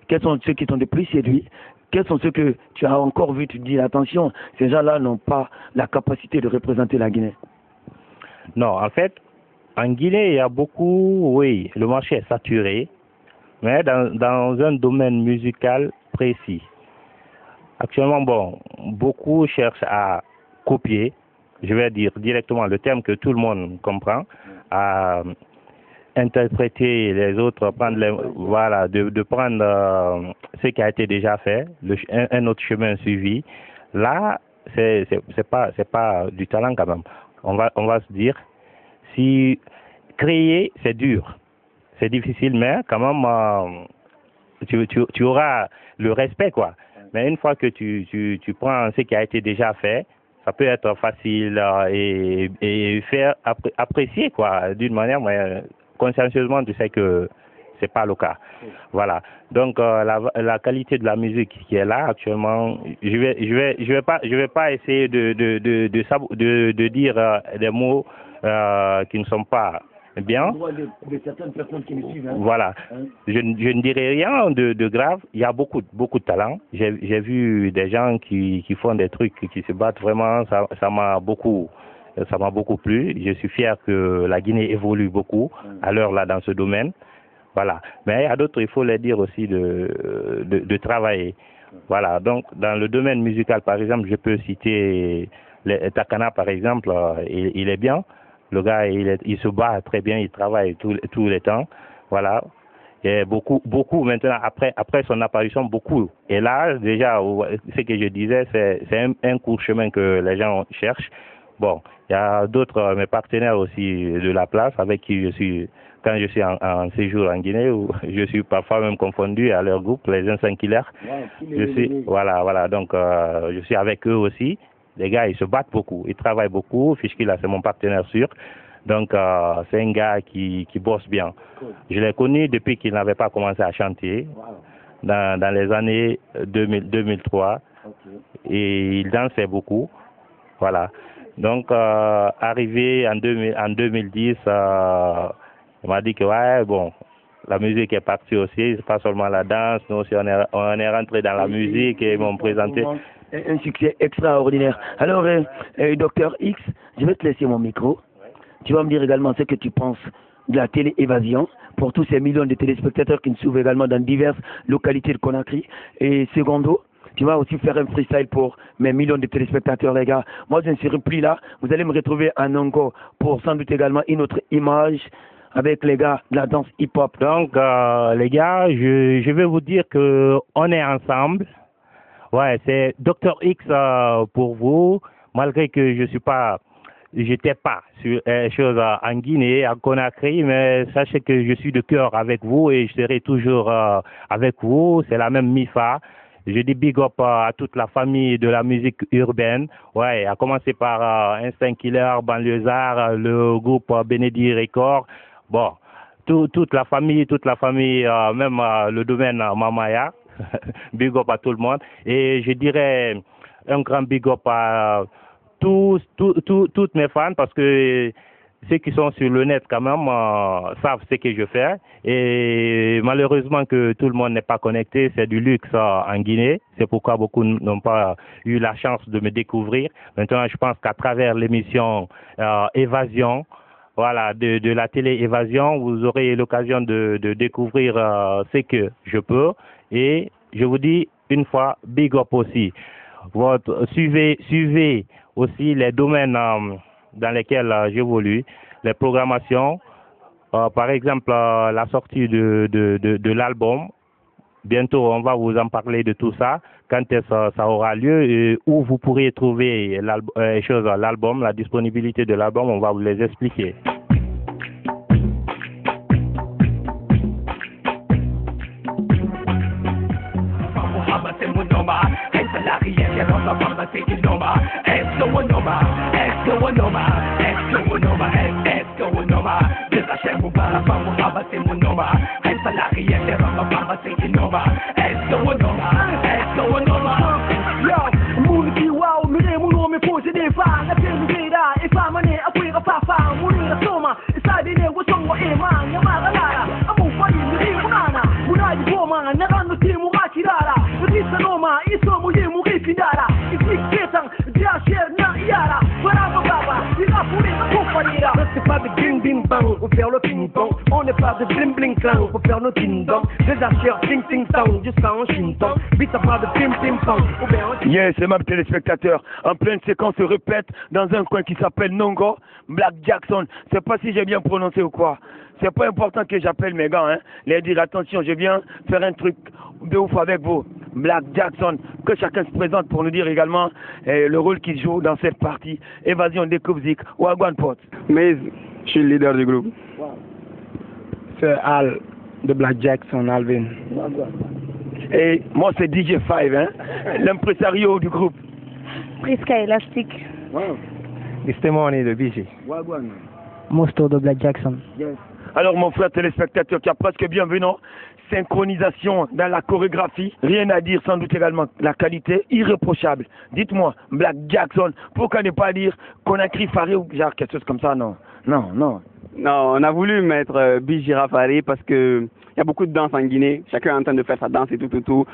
Speaker 1: Quels sont ceux qui t'ont de plus séduit? Quels sont ceux que tu as encore vu? Tu te dis, attention, ces gens-là n'ont pas la capacité de représenter la Guinée.
Speaker 2: Non, en fait, En Guinée, il y a beaucoup, oui, le marché est saturé, mais dans un domaine musical précis. Actuellement, bon, beaucoup cherchent à copier, je vais dire directement le terme que tout le monde comprend, à interpréter les autres, prendre voilà, de prendre ce qui a été déjà fait, un autre chemin suivi. Là, c'est pas du talent quand même. On va se dire, si créer, c'est dur, c'est difficile, mais quand même, tu auras le respect, quoi. Mais une fois que tu prends ce qui a été déjà fait, ça peut être facile et faire apprécier, quoi, d'une manière, mais consciencieusement, tu sais que c'est pas le cas. Voilà. Donc la qualité de la musique qui est là actuellement, je vais pas essayer de dire des mots qui ne sont pas bien.
Speaker 1: De certaines personnes qui me suivent. Hein.
Speaker 2: Voilà. Je ne dirais rien de grave. Il y a beaucoup de talent. J'ai vu des gens qui font des trucs, qui se battent vraiment. Ça m'a beaucoup plu. Je suis fier que la Guinée évolue beaucoup à l'heure là dans ce domaine. Voilà. Mais il y a d'autres, il faut les dire aussi de travailler. Voilà. Donc dans le domaine musical, par exemple, je peux citer Takana, par exemple. Il est bien. Le gars, il se bat très bien, il travaille tous les temps. Voilà. Et beaucoup maintenant, après son apparition, beaucoup. Et là, déjà, ce que je disais, c'est un court chemin que les gens cherchent. Bon, il y a d'autres, mes partenaires aussi de la place, avec qui quand je suis en séjour en Guinée, où je suis parfois même confondu à leur groupe, les Instant Killers. Voilà. Donc, je suis avec eux aussi. Les gars, ils se battent beaucoup, ils travaillent beaucoup. Fishkila, c'est mon partenaire sûr. Donc, c'est un gars qui bosse bien. Cool. Je l'ai connu depuis qu'il n'avait pas commencé à chanter, dans les années 2003. Okay. Et il dansait beaucoup. Voilà. Donc, arrivé en 2010, il m'a dit que, ouais, bon, la musique est partie aussi, c'est pas seulement la danse, nous aussi on est rentré dans la musique et ils m'ont présenté.
Speaker 1: Un succès extraordinaire. Alors, Docteur X, je vais te laisser mon micro. Tu vas me dire également ce que tu penses de la télé-évasion pour tous ces millions de téléspectateurs qui nous suivent également dans diverses localités de Conakry. Et secondo, tu vas aussi faire un freestyle pour mes millions de téléspectateurs, les gars. Moi, je ne serai plus là. Vous allez me retrouver en Ango pour sans doute également une autre image avec les gars de la danse hip-hop.
Speaker 2: Donc, les gars, je vais vous dire que on est ensemble. Ouais, c'est Dr X pour vous, malgré que j'étais pas sur choses en Guinée, à Conakry, mais sachez que je suis de cœur avec vous et je serai toujours avec vous. C'est la même MIFA. Je dis big up à toute la famille de la musique urbaine. Ouais, à commencer par Instant Killer, Banlieusard, le groupe Benedi Record. Bon, toute la famille, même le domaine Mamaya. Big up à tout le monde. Et je dirais un grand big up à toutes mes fans parce que ceux qui sont sur le net quand même savent ce que je fais. Et malheureusement que tout le monde n'est pas connecté, c'est du luxe en Guinée. C'est pourquoi beaucoup n'ont pas eu la chance de me découvrir. Maintenant, je pense qu'à travers l'émission Évasion, voilà, de la télé-évasion, vous aurez l'occasion de découvrir ce que je peux. Et je vous dis une fois, big up aussi. Suivez aussi les domaines dans lesquels j'évolue, les programmations. Par exemple, la sortie de l'album. Bientôt, on va vous en parler de tout ça. Quand ça aura lieu et où vous pourrez trouver l'album, la disponibilité de l'album, on va vous les expliquer.
Speaker 1: pas de bing bing bang pour faire le ping pong. On n'est pas de bling bling clang pour faire nos ting dong. Des achères ting ting tong jusqu'à un chinton. Vite à pas de ping ping pong. Yes, c'est ma téléspectateur. En pleine séquence se répète dans un coin qui s'appelle Nongo, Black Jackson. Je sais pas si j'ai bien prononcé ou quoi. C'est pas important que j'appelle mes gars, hein. Les dire attention, je viens faire un truc de ouf avec vous. Black Jackson, que chacun se présente pour nous dire également le rôle qu'il joue dans cette partie. Évasion découvre Zik, Wagwan Pot.
Speaker 4: Mais je suis le leader du groupe.
Speaker 1: Wow.
Speaker 4: C'est Al de Black Jackson, Alvin.
Speaker 1: Et moi c'est DJ5, hein, l'impresario du groupe.
Speaker 5: Prisca Elastique.
Speaker 1: Wow.
Speaker 4: Istemoni de BG.
Speaker 1: Wagwan.
Speaker 5: Mosto de Black Jackson.
Speaker 1: Yes. Alors mon frère téléspectateur qui a presque bienvenu, synchronisation dans la chorégraphie, rien à dire, sans doute également la qualité irréprochable. Dites-moi, Black Jackson, pourquoi ne pas dire Conakry Faré ou genre quelque chose comme ça? Non, non, non.
Speaker 4: Non, on a voulu mettre BG Rafari parce que il y a beaucoup de danse en Guinée, chacun est en train de faire sa danse et tout.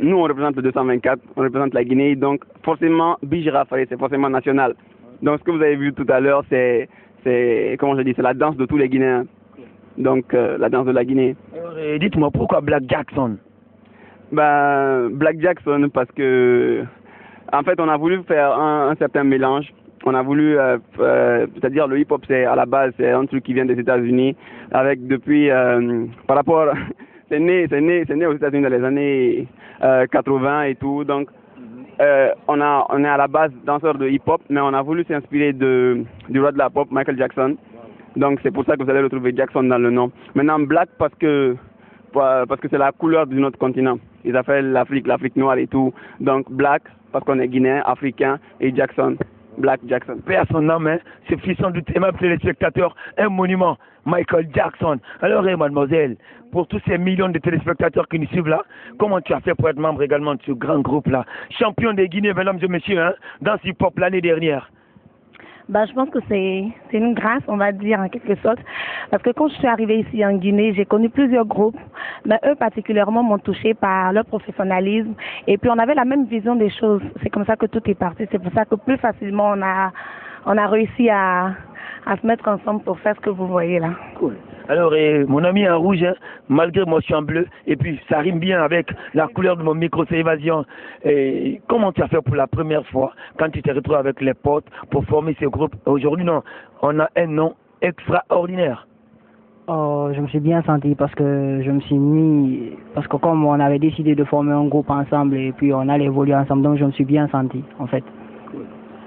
Speaker 4: Nous on représente le 224, on représente la Guinée, donc forcément BG Rafari c'est forcément national. Donc ce que vous avez vu tout à l'heure c'est comment je dis, c'est la danse de tous les Guinéens. Donc la danse de la Guinée.
Speaker 1: Dites-moi pourquoi Black Jackson?
Speaker 4: Black Jackson parce que en fait on a voulu faire un certain mélange. On a voulu, c'est-à-dire le hip-hop c'est à la base c'est un truc qui vient des États-Unis avec depuis par rapport c'est né aux États-Unis dans les années 80 et tout, donc on est à la base danseur de hip-hop, mais on a voulu s'inspirer du roi de la pop, Michael Jackson. Donc c'est pour ça que vous allez retrouver Jackson dans le nom. Maintenant Black parce que c'est la couleur de notre continent. Ils appellent l'Afrique noire et tout. Donc Black parce qu'on est guinéen, africain, et Jackson, Black Jackson.
Speaker 1: Paix à son âme, hein. C'est fils sans doute aimable téléspectateurs, un monument, Michael Jackson. Alors mademoiselle, pour tous ces millions de téléspectateurs qui nous suivent là, comment tu as fait pour être membre également de ce grand groupe là, champion des Guinées, mesdames et messieurs, hein, dans ce hip-hop l'année dernière?
Speaker 5: Je pense que c'est une grâce, on va dire, en quelque sorte. Parce que quand je suis arrivée ici en Guinée, j'ai connu plusieurs groupes. Mais eux, particulièrement, m'ont touché par leur professionnalisme. Et puis, on avait la même vision des choses. C'est comme ça que tout est parti. C'est pour ça que plus facilement, on a réussi à se mettre ensemble pour faire ce que vous voyez là.
Speaker 1: Cool. Alors, mon ami en rouge, hein, malgré moi je suis en bleu, et puis ça rime bien avec la couleur de mon micro, c'est Évasion. Et comment tu as fait pour la première fois, quand tu t'es retrouvé avec les potes pour former ce groupe? Aujourd'hui, non, on a un nom extraordinaire.
Speaker 6: Oh, je me suis bien senti parce que je me suis mis, parce que comme on avait décidé de former un groupe ensemble et puis on allait évoluer ensemble, donc je me suis bien senti en fait.
Speaker 1: Cool.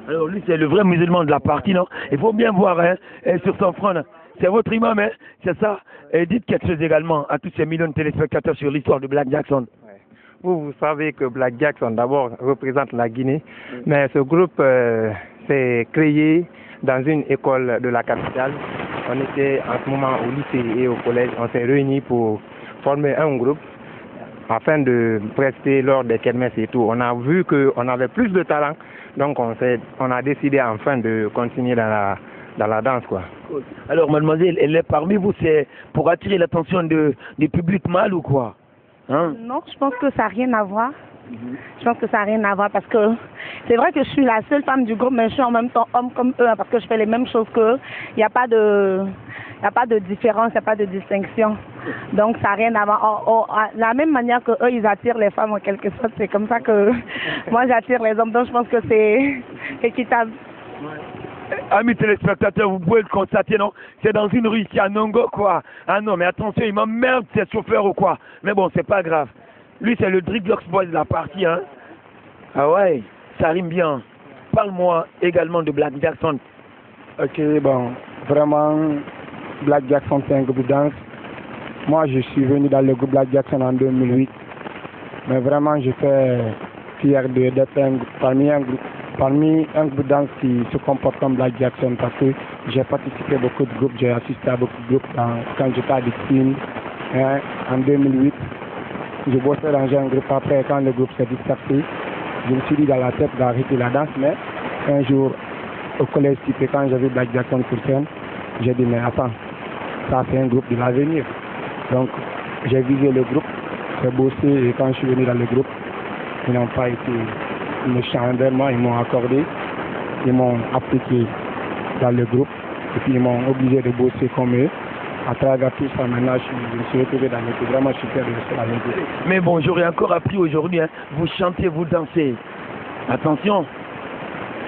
Speaker 1: Alors lui c'est le vrai musulman de la partie, non? Il faut bien voir hein, sur son front, là. C'est votre imam, hein? C'est ça. Et dites quelque chose également à tous ces millions de téléspectateurs sur l'histoire de Black Jackson.
Speaker 7: Ouais. Vous savez que Black Jackson d'abord représente la Guinée, mais ce groupe s'est créé dans une école de la capitale. On était en ce moment au lycée et au collège, on s'est réunis pour former un groupe afin de prester lors des kermesses et tout. On a vu qu'on avait plus de talent, donc on a décidé enfin de continuer dans la danse, quoi.
Speaker 1: Cool. Alors, mademoiselle, elle est parmi vous, c'est pour attirer l'attention du public mâle ou quoi? Hein?
Speaker 5: Non, je pense que ça n'a rien à voir. Je pense que ça n'a rien à voir parce que c'est vrai que je suis la seule femme du groupe, mais je suis en même temps homme comme eux, hein, parce que je fais les mêmes choses qu'eux. Il n'y a pas de différence, il n'y a pas de distinction. Donc ça n'a rien à voir. De la même manière que eux, ils attirent les femmes en quelque sorte, c'est comme ça que moi j'attire les hommes. Donc je pense que c'est équitable.
Speaker 1: Amis téléspectateurs, vous pouvez le constater, non? C'est dans une rue ici à Nongo, quoi. Ah non, mais attention, il m'emmerde ces chauffeurs ou quoi. Mais bon, c'est pas grave. Lui, c'est le Dripbox Boy de la partie, hein. Ah ouais, ça rime bien. Parle-moi également de Black Jackson.
Speaker 4: Ok, bon, vraiment, Black Jackson, c'est un groupe de danse. Moi, je suis venu dans le groupe Black Jackson en 2008. Mais vraiment, j'étais fier d'être parmi un groupe de danse qui se comporte comme Black Jackson parce que j'ai participé à beaucoup de groupes, j'ai assisté à beaucoup de groupes quand j'étais à Dixine, hein, en 2008. Je bossais dans un groupe après, quand le groupe s'est dispersé, je me suis dit dans la tête d'arrêter la danse, mais un jour, au collège typé, quand j'ai vu Black Jackson sur scène, j'ai dit, mais attends, ça c'est un groupe de l'avenir. Donc, j'ai visé le groupe, j'ai bossé, et quand je suis venu dans le groupe, ils n'ont pas été méchants envers moi, ils m'ont accordé, ils m'ont appliqué dans le groupe, Et puis ils m'ont obligé de bosser comme eux. À travers tout ça, maintenant, je me suis retrouvé dans l'équipe. Vraiment, je suis fier de rester dans l'équipe.
Speaker 1: Mais bon, j'aurais encore appris aujourd'hui, hein, vous chantez, vous dansez. Attention,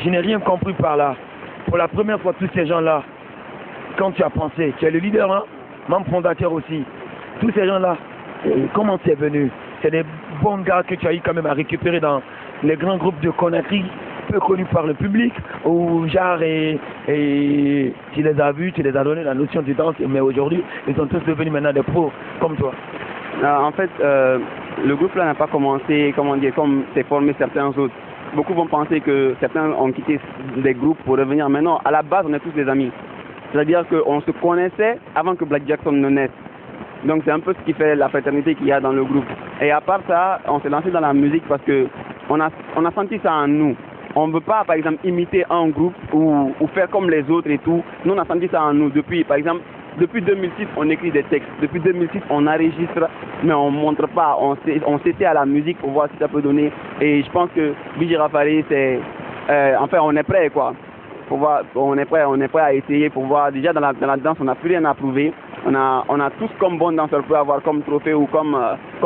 Speaker 1: je n'ai rien compris par là. Pour la première fois, tous ces gens-là, quand tu as pensé, tu es le leader, hein, membre fondateur aussi. Tous ces gens-là, comment c'est venu? C'est des bons gars que tu as eu quand même à récupérer dans les grands groupes de Conakry, peu connus par le public, où genre et tu les as vus, tu les as donné la notion du danse, mais aujourd'hui, ils sont tous devenus maintenant des pros, comme toi.
Speaker 8: En fait, le groupe là n'a pas commencé, comment dire, comme s'est formé certains autres. Beaucoup vont penser que certains ont quitté des groupes pour revenir. Mais non, à la base, on est tous des amis. C'est-à-dire qu'on se connaissait avant que Black Jackson ne naisse. Donc c'est un peu ce qui fait la fraternité qu'il y a dans le groupe. Et à part ça, on s'est lancé dans la musique parce que on a senti ça en nous. On ne veut pas, par exemple, imiter un groupe ou faire comme les autres et tout. Nous, on a senti ça en nous. Par exemple, depuis 2006, on écrit des textes. Depuis 2006, on enregistre, mais on ne montre pas. On s'essaie à la musique pour voir si ça peut donner. Et je pense que Bidji Rafari, c'est... enfin, on est prêt, quoi. Pour voir, on est prêt à essayer pour voir. Déjà, dans la danse, on n'a plus rien à prouver. On a tous comme bon danseur peut avoir comme trophée ou comme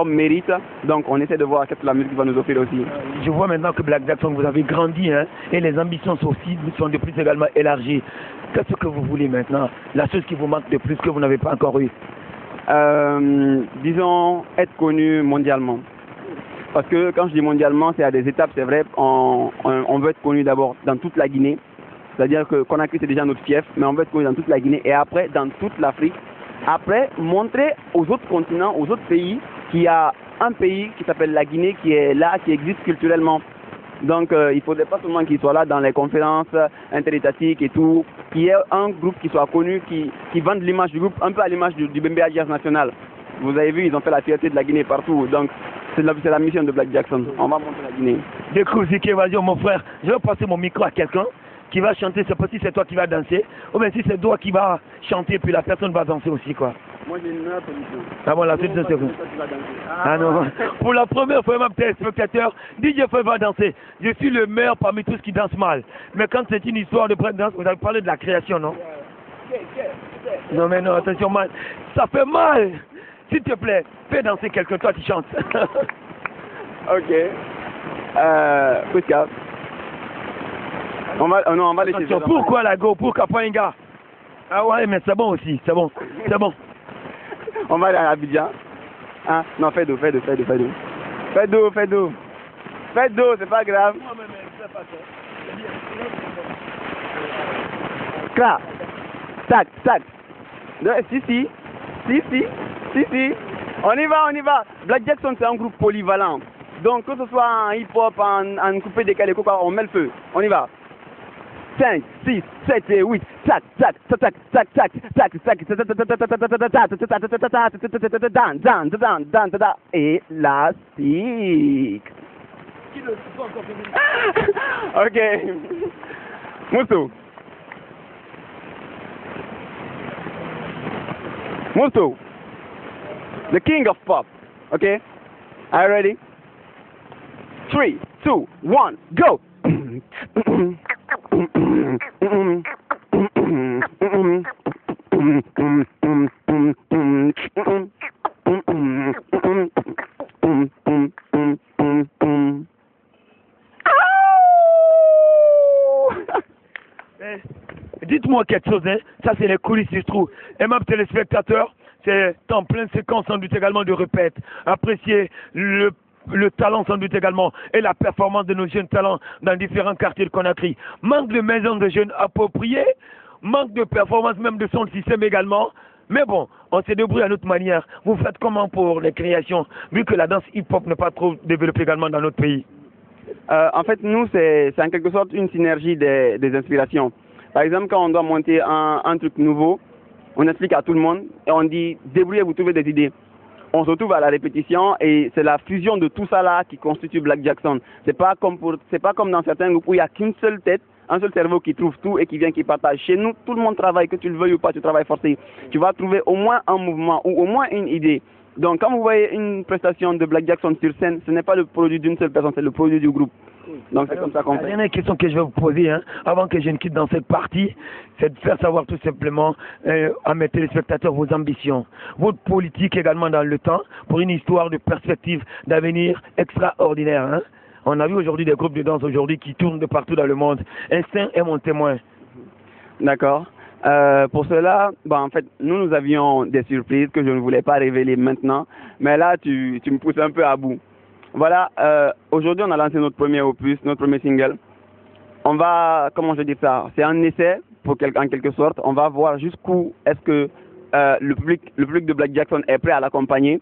Speaker 8: mérite. Donc on essaie de voir ce que la musique va nous offrir aussi.
Speaker 1: Je vois maintenant que Black Jackson, vous avez grandi, hein, et les ambitions sont de plus également élargies. Qu'est-ce que vous voulez maintenant? La chose qui vous manque de plus que vous n'avez pas encore eu?
Speaker 8: Disons, être connu mondialement. Parce que quand je dis mondialement, c'est à des étapes, c'est vrai, on veut être connu d'abord dans toute la Guinée. C'est-à-dire que Conakry, c'est déjà notre fief, mais on veut être connu dans toute la Guinée et après dans toute l'Afrique. Après, montrer aux autres continents, aux autres pays, qu'il y a un pays qui s'appelle la Guinée qui est là, qui existe culturellement. Donc, il ne faudrait pas seulement qu'il soit là dans les conférences interétatiques et tout, qu'il y ait un groupe qui soit connu, qui vende l'image du groupe, un peu à l'image du Bembea Jazz National. Vous avez vu, ils ont fait la fierté de la Guinée partout. Donc, c'est la mission de Black Jackson. On va montrer la Guinée.
Speaker 1: Découvre, vas-y, mon frère. Je vais passer mon micro à quelqu'un qui va chanter. C'est pas si c'est toi qui vas danser, ou bien si c'est toi qui va chanter, puis la personne va danser aussi, quoi.
Speaker 8: Moi, j'ai une meilleure position.
Speaker 1: Ah bon, la suite, c'est vous. Ah non. Pour la première fois, même téléspectateur, DJ Feu va danser. Je suis le meilleur parmi tous qui dansent mal. Mais quand c'est une histoire de breakdance, vous avez parlé de la création, non? Non, mais non, attention, mal. Ça fait mal. S'il te plaît, fais danser quelqu'un, toi qui chantes.
Speaker 8: Ok. Puska. On va laisser ça.
Speaker 1: Pourquoi la go? Pourquoi pas un gars? Ah ouais, mais c'est bon aussi, c'est bon.
Speaker 8: On va aller à Abidjan. Hein? Non, fais d'eau, c'est pas grave. Cra. Tac. Si. On y va. Black Jackson, c'est un groupe polyvalent. Donc, que ce soit en hip-hop, en coupé décalé, on met le feu. On y va. 5, 6, 7 et 8. Tac. Élastique. Ok. Musto. The king of pop. Okay? Are you ready? 3, 2, 1, go!
Speaker 1: Dites-moi quelque chose, hein? Ça c'est les coulisses du trou. Et même téléspectateurs, c'est en pleine séquence sans doute également de répète. Apprécier le talent sans doute également et la performance de nos jeunes talents dans différents quartiers de Conakry. Manque de maisons de jeunes appropriées, manque de performance même de son système également. Mais bon, on s'est débrouillé à notre manière. Vous faites comment pour les créations, vu que la danse hip-hop n'est pas trop développée également dans notre pays?
Speaker 8: En fait, nous, c'est en quelque sorte une synergie des inspirations. Par exemple, quand on doit monter un truc nouveau, on explique à tout le monde et on dit débrouillez-vous, trouvez des idées. On se retrouve à la répétition et c'est la fusion de tout ça là qui constitue Black Jackson. C'est pas comme dans certains groupes où il n'y a qu'une seule tête, un seul cerveau qui trouve tout et qui vient, qui partage. Chez nous, tout le monde travaille, que tu le veuilles ou pas, tu travailles forcé. Tu vas trouver au moins un mouvement ou au moins une idée. Donc quand vous voyez une prestation de Black Jackson sur scène, ce n'est pas le produit d'une seule personne, c'est le produit du groupe. Donc c'est comme ça qu'on
Speaker 1: La
Speaker 8: fait.
Speaker 1: dernière question que je vais vous poser, hein, avant que je ne quitte dans cette partie, c'est de faire savoir tout simplement à mes téléspectateurs vos ambitions, votre politique également dans le temps, pour une histoire de perspective d'avenir extraordinaire. Hein. On a vu aujourd'hui des groupes de danse aujourd'hui qui tournent de partout dans le monde. Instinct est mon témoin.
Speaker 8: D'accord. Pour cela, en fait, nous avions des surprises que je ne voulais pas révéler maintenant, mais là, tu me pousses un peu à bout. Voilà, aujourd'hui, on a lancé notre premier opus, notre premier single. On va, comment je dis ça, c'est un essai, en quelque sorte. On va voir jusqu'où est-ce que le public de Black Jackson est prêt à l'accompagner.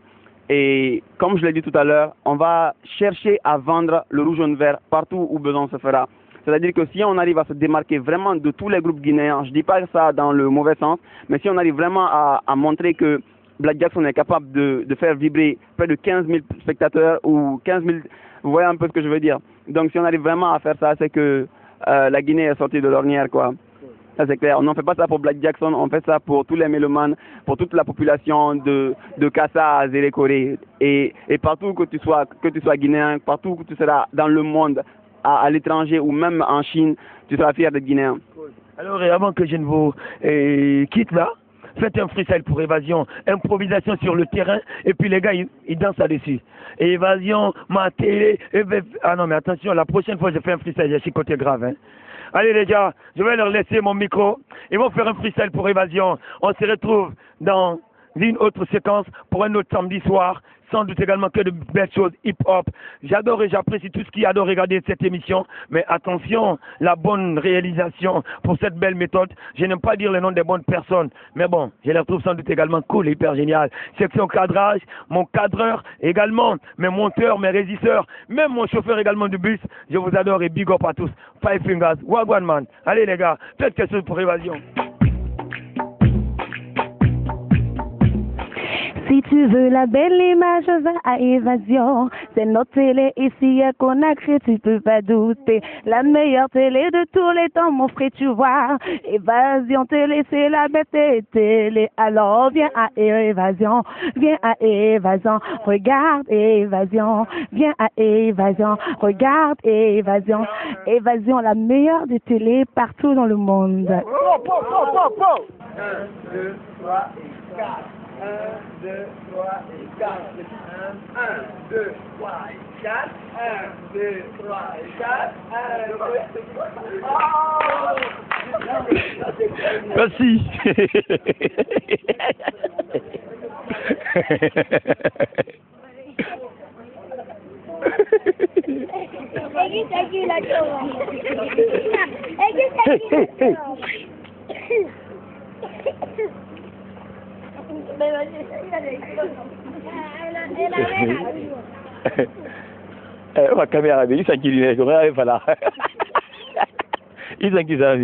Speaker 8: Et comme je l'ai dit tout à l'heure, on va chercher à vendre le rouge jaune vert partout où besoin se fera. C'est-à-dire que si on arrive à se démarquer vraiment de tous les groupes guinéens, je ne dis pas ça dans le mauvais sens, mais si on arrive vraiment à montrer que Black Jackson est capable de faire vibrer près de 15 000 spectateurs ou 15 000, vous voyez un peu ce que je veux dire. Donc si on arrive vraiment à faire ça, c'est que la Guinée est sortie de l'ornière, quoi. Ça c'est clair. On n'en fait pas ça pour Black Jackson, on fait ça pour tous les mélomanes, pour toute la population de Kassa à Zérékoré. Et partout que tu sois guinéen, partout que tu seras dans le monde, à l'étranger ou même en Chine, tu seras fier d'être guinéen.
Speaker 1: Alors, avant que je ne vous quitte là, faites un freestyle pour Évasion, improvisation sur le terrain, et puis les gars, ils dansent là-dessus. Évasion, ma télé, ah non, mais attention, la prochaine fois, je fais un freestyle, j'ai côté grave, hein. Allez les gars, je vais leur laisser mon micro, ils vont faire un freestyle pour Évasion. On se retrouve dans une autre séquence pour un autre samedi soir, sans doute également que de belles choses hip-hop. J'adore et j'apprécie tout ce qui adore regarder cette émission, mais attention, la bonne réalisation pour cette belle méthode. Je n'aime pas dire le nom des bonnes personnes, mais bon, je les trouve sans doute également cool et hyper génial. Section cadrage, mon cadreur également, mes monteurs, mes régisseurs, même mon chauffeur également du bus. Je vous adore et big up à tous. Five fingers, wagwan man. Allez les gars, faites quelque chose pour Évasion.
Speaker 5: Si tu veux la belle image, va à Évasion. C'est notre télé ici qu'on a créé, tu peux pas douter. La meilleure télé de tous les temps, mon frère, tu vois. Évasion télé, c'est la bête télé. Alors viens à Évasion, viens à Évasion. Regarde Évasion, viens à Évasion. Regarde Évasion. Évasion, la meilleure des télés partout dans le monde.
Speaker 9: 1, 2, 3 et 4. 1, 2, 3 et 4. 1, 2, 3 et 4. 1, 2, 3 et 4. 1, 2, 3.
Speaker 1: Merci.
Speaker 10: Ma caméra, mais il s'en qu'il est, je pas là. Il s'en qu'il s'en